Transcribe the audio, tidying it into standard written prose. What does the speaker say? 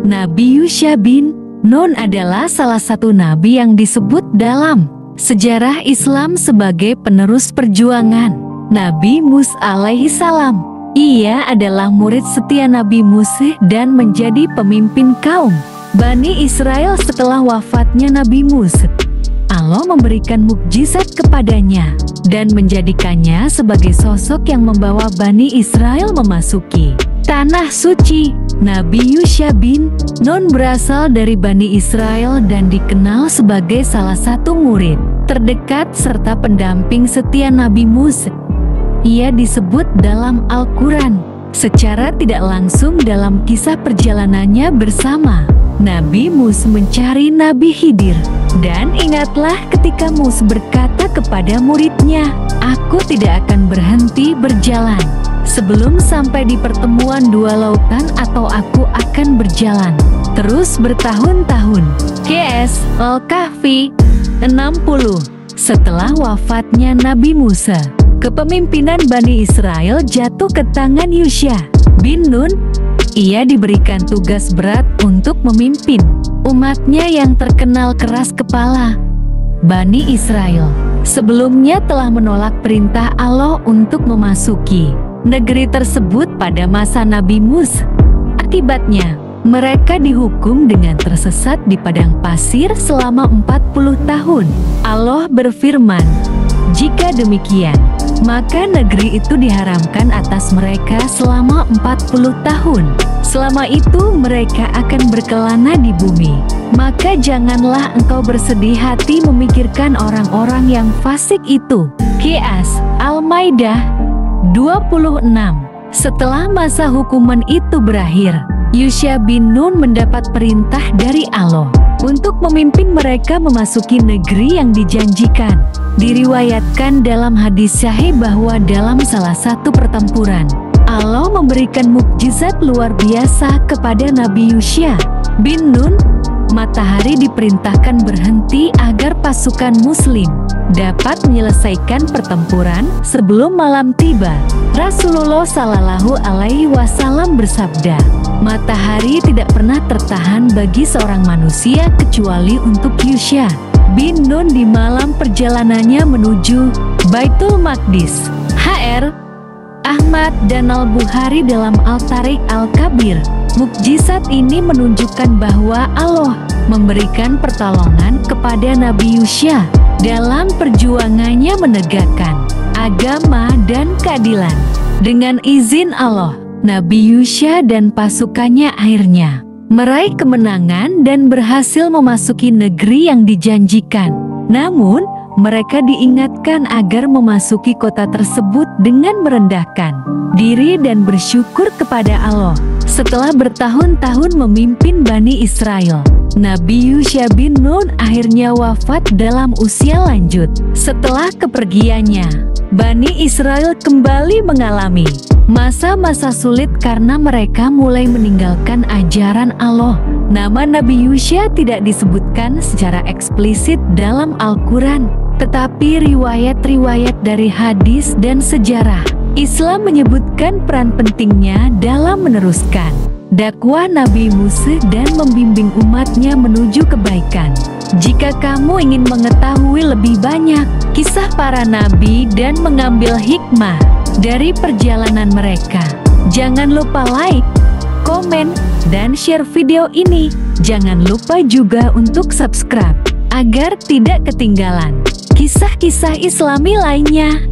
Nabi Yusha bin Nun adalah salah satu nabi yang disebut dalam sejarah Islam sebagai penerus perjuangan Nabi Musa alaihi salam. Ia adalah murid setia Nabi Musa dan menjadi pemimpin kaum Bani Israel setelah wafatnya Nabi Musa. Allah memberikan mukjizat kepadanya dan menjadikannya sebagai sosok yang membawa Bani Israel memasuki Tanah Suci. Nabi Yusha bin Nun berasal dari Bani Israel dan dikenal sebagai salah satu murid terdekat serta pendamping setia Nabi Musa. Ia disebut dalam Al-Quran secara tidak langsung dalam kisah perjalanannya bersama Nabi Musa mencari Nabi Khidir. Dan ingatlah ketika Musa berkata kepada muridnya, "Aku tidak akan berhenti berjalan sebelum sampai di pertemuan dua lautan, atau aku akan berjalan terus bertahun-tahun." QS Al-Kahfi 60. Setelah wafatnya Nabi Musa, kepemimpinan Bani Israel jatuh ke tangan Yusha bin Nun. Ia diberikan tugas berat untuk memimpin umatnya yang terkenal keras kepala. Bani Israel sebelumnya telah menolak perintah Allah untuk memasuki negeri tersebut pada masa Nabi Musa. Akibatnya, mereka dihukum dengan tersesat di padang pasir selama 40 tahun. Allah berfirman, "Jika demikian, maka negeri itu diharamkan atas mereka selama 40 tahun. Selama itu mereka akan berkelana di bumi. Maka janganlah engkau bersedih hati memikirkan orang-orang yang fasik itu." Qiyas Al-Maidah 26. Setelah masa hukuman itu berakhir, Yusha bin Nun mendapat perintah dari Allah untuk memimpin mereka memasuki negeri yang dijanjikan. Diriwayatkan dalam hadis sahih bahwa dalam salah satu pertempuran, Allah memberikan mukjizat luar biasa kepada Nabi Yusha bin Nun. Matahari diperintahkan berhenti agar pasukan muslim dapat menyelesaikan pertempuran sebelum malam tiba. Rasulullah Shallallahu Alaihi Wasallam bersabda, "Matahari tidak pernah tertahan bagi seorang manusia kecuali untuk Yusha bin Nun di malam perjalanannya menuju Baitul Maqdis." HR Ahmad dan Al-Bukhari dalam Al-Tariq Al-Kabir. Mukjizat ini menunjukkan bahwa Allah memberikan pertolongan kepada Nabi Yusha dalam perjuangannya menegakkan agama dan keadilan. Dengan izin Allah, Nabi Yusha dan pasukannya akhirnya meraih kemenangan dan berhasil memasuki negeri yang dijanjikan. Namun, mereka diingatkan agar memasuki kota tersebut dengan merendahkan diri dan bersyukur kepada Allah. Setelah bertahun-tahun memimpin Bani Israel, Nabi Yusha bin Nun akhirnya wafat dalam usia lanjut. Setelah kepergiannya, Bani Israel kembali mengalami masa-masa sulit karena mereka mulai meninggalkan ajaran Allah. Nama Nabi Yusha tidak disebutkan secara eksplisit dalam Al-Quran, tetapi riwayat-riwayat dari hadis dan sejarah Islam menyebutkan peran pentingnya dalam meneruskan dakwah Nabi Musa dan membimbing umatnya menuju kebaikan. Jika kamu ingin mengetahui lebih banyak kisah para nabi dan mengambil hikmah dari perjalanan mereka, jangan lupa like, komen, dan share video ini. Jangan lupa juga untuk subscribe agar tidak ketinggalan kisah-kisah Islami lainnya.